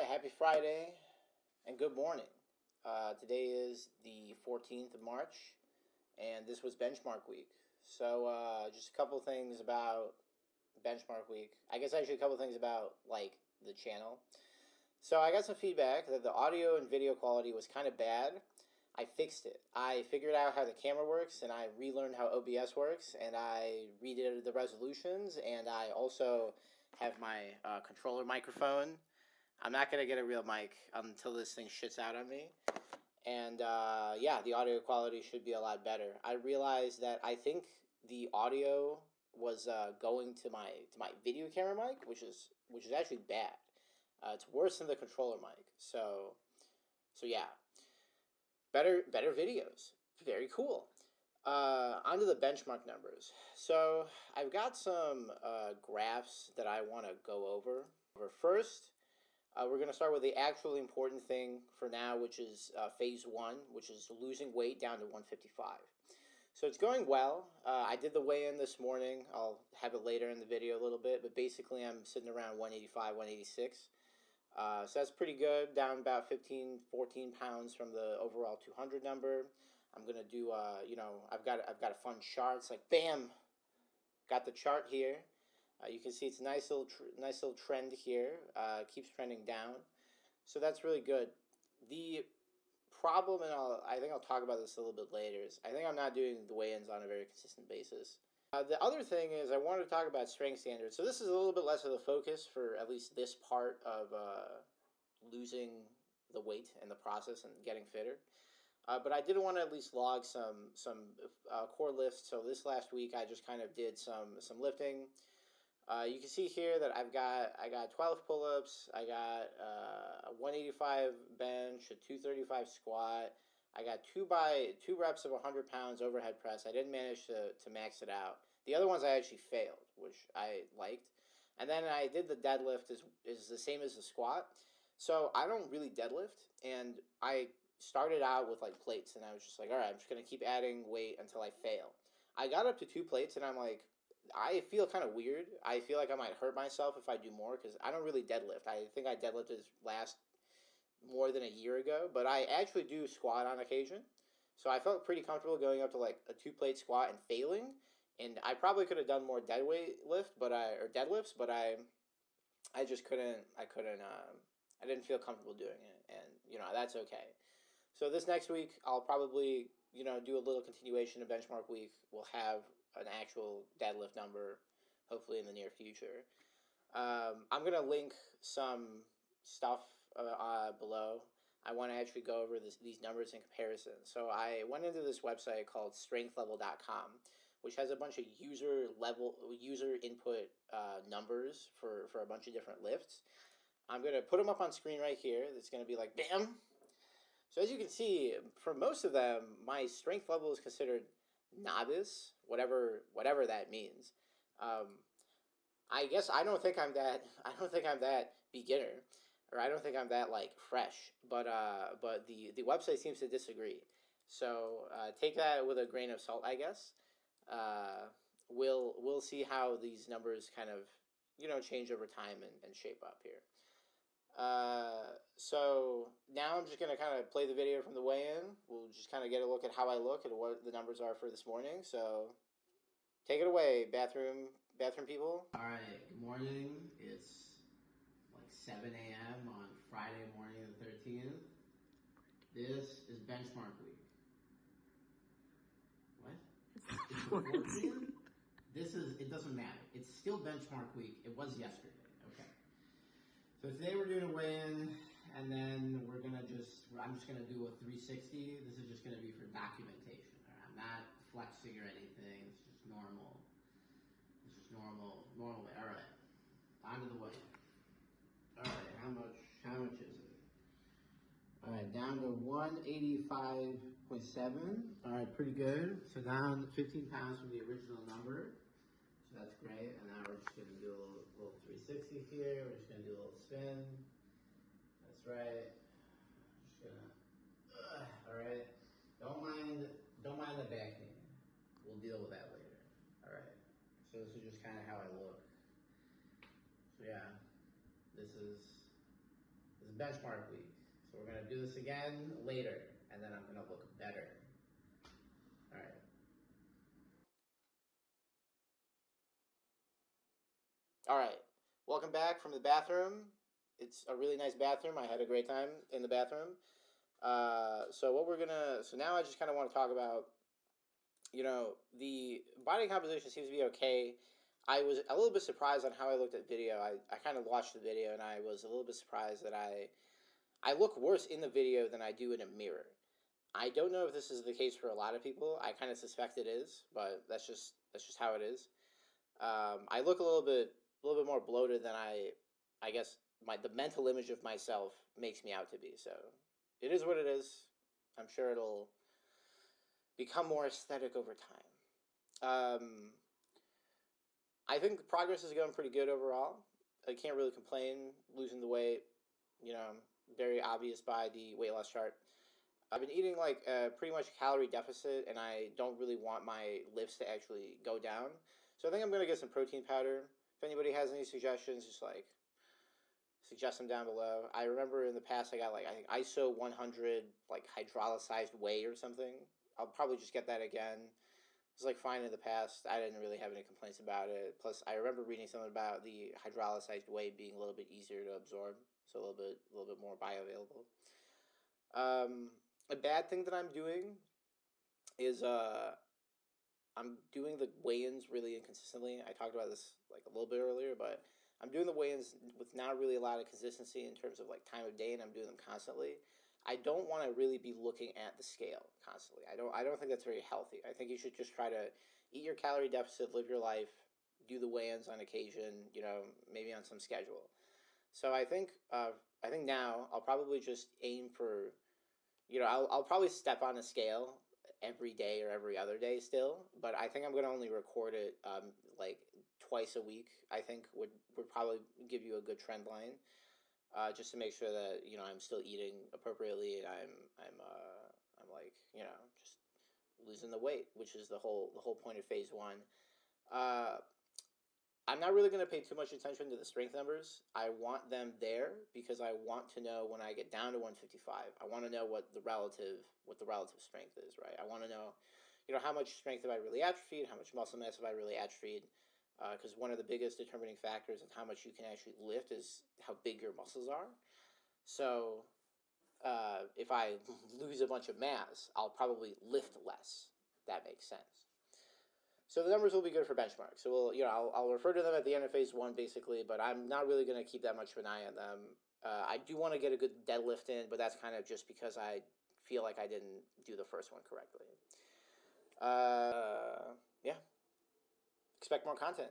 right, happy Friday and good morning. Today is the 14th of March, and this was Benchmark Week. So, just a couple things about Benchmark Week. I guess actually a couple things about, the channel. So, I got some feedback that the audio and video quality was kind of bad. I fixed it. I figured out how the camera works, and I relearned how OBS works, and I redid the resolutions, and I also have my controller microphone. I'm not going to get a real mic until this thing shits out on me. And yeah, the audio quality should be a lot better. I realized that I think the audio was going to my video camera mic, which is actually bad. It's worse than the controller mic. So yeah, better videos. Very cool. Onto the benchmark numbers. So I've got some graphs that I want to go over. First, we're going to start with the actually important thing for now, which is phase one, which is losing weight down to 155. So it's going well. I did the weigh-in this morning. I'll have it later in the video a little bit, but basically I'm sitting around 185, 186. So that's pretty good, down about 15, 14 pounds from the overall 200 number. I'm going to do, I've got a fun chart. It's like, bam, got the chart here. You can see it's a nice little trend here. Keeps trending down, so that's really good. The problem, and I think I'll talk about this a little bit later, is I think I'm not doing the weigh-ins on a very consistent basis. The other thing is I wanted to talk about strength standards. So this is a little bit less of the focus for at least this part of losing the weight and the process and getting fitter. But I did want to at least log some core lifts. So this last week I just kind of did some lifting. You can see here that I got 12 pull-ups, I got a 185 bench, a 235 squat, I got 2 reps of 100 pounds overhead press. I didn't manage to max it out. The other ones I actually failed, which I liked. And then I did the deadlift is the same as the squat. So I don't really deadlift, and I started out with plates, and I was just like, all right, I'm just going to keep adding weight until I fail. I got up to 2 plates, and I'm like, I feel kind of weird. I feel like I might hurt myself if I do more because I don't really deadlift. I think I deadlifted last more than a year ago, but I actually do squat on occasion. So I felt pretty comfortable going up to a 2-plate squat and failing. And I probably could have done more deadlifts, but I just couldn't. I didn't feel comfortable doing it, and that's okay. So this next week I'll probably do a little continuation of benchmark week. We'll have an actual deadlift number, hopefully in the near future. I'm going to link some stuff below. I want to actually go over these numbers in comparison. So I went into this website called strengthlevel.com, which has a bunch of user input numbers for a bunch of different lifts. I'm going to put them up on screen right here. It's going to be like, bam. So as you can see, for most of them, my strength level is considered novice, whatever that means. I guess I don't think I'm that beginner, or I don't think I'm that fresh. But the website seems to disagree. So take that with a grain of salt, I guess. We'll see how these numbers kind of change over time and shape up here. So now I'm just going to kind of play the video from the weigh-in. We'll just kind of get a look at how I look and what the numbers are for this morning. So take it away, bathroom people. All right, good morning. It's 7 a.m. on Friday morning the 13th. This is benchmark week. What? It's the 14th? It doesn't matter. It's still benchmark week. It was yesterday. Okay. So today we're doing a weigh-in, and then I'm just gonna do a 360. This is just gonna be for documentation. Right? I'm not flexing or anything. It's just normal. It's just normal way. All right, on to the weigh-in. All right, how much is it? All right, down to 185.7. All right, pretty good. So down 15 pounds from the original number. So that's great. And now we're just going to do a little 360 here. We're just going to do a little spin. That's right. Just gonna. All right. Don't mind the back pain. We'll deal with that later. All right. So this is just kind of how I look. So yeah, this is benchmark week. So we're going to do this again later, and then I'm going to look better. All right. All right. Welcome back from the bathroom. It's a really nice bathroom. I had a great time in the bathroom. So now I just kind of want to talk about, the body composition seems to be okay. I was a little bit surprised on how I looked at video. I kind of watched the video and I was a little bit surprised that I look worse in the video than I do in a mirror. I don't know if this is the case for a lot of people. I kind of suspect it is, but that's just how it is. I look a little bit more bloated than I guess the mental image of myself makes me out to be. So it is what it is. I'm sure it'll become more aesthetic over time. I think progress is going pretty good overall. I can't really complain. Losing the weight, you know, very obvious by the weight loss chart. I've been eating like pretty much calorie deficit, and I don't really want my lifts to actually go down. So I think I'm gonna get some protein powder. If anybody has any suggestions, just like suggest them down below. I remember in the past I got like I think ISO 100 like hydrolyzed whey or something. I'll probably just get that again. It was like fine in the past. I didn't really have any complaints about it. Plus, I remember reading something about the hydrolyzed whey being a little bit easier to absorb, so a little bit more bioavailable. A bad thing that I'm doing is I'm doing the weigh-ins really inconsistently. I talked about this like a little bit earlier, but I'm doing the weigh-ins with not really a lot of consistency in terms of like time of day, and I'm doing them constantly. I don't want to really be looking at the scale constantly. I don't think that's very healthy. I think you should just try to eat your calorie deficit, live your life, do the weigh-ins on occasion. Maybe on some schedule. So I think now I'll probably just aim for, I'll probably step on a scale every day or every other day still, but I think I'm gonna only record it like twice a week. I think would probably give you a good trend line, just to make sure that I'm still eating appropriately and I'm like just losing the weight, which is the whole point of phase one. Uh, I'm not really going to pay too much attention to the strength numbers. I want them there because I want to know when I get down to 155. I want to know what the relative strength is, right? I want to know, how much strength have I really atrophied, how much muscle mass have I really atrophied, because one of the biggest determining factors in how much you can actually lift is how big your muscles are. So if I lose a bunch of mass, I'll probably lift less. That makes sense. So the numbers will be good for benchmark. So I'll refer to them at the end of phase one basically, but I'm not really going to keep that much of an eye on them. I do want to get a good deadlift in, but that's kind of just because I feel like I didn't do the first one correctly. Yeah, expect more content.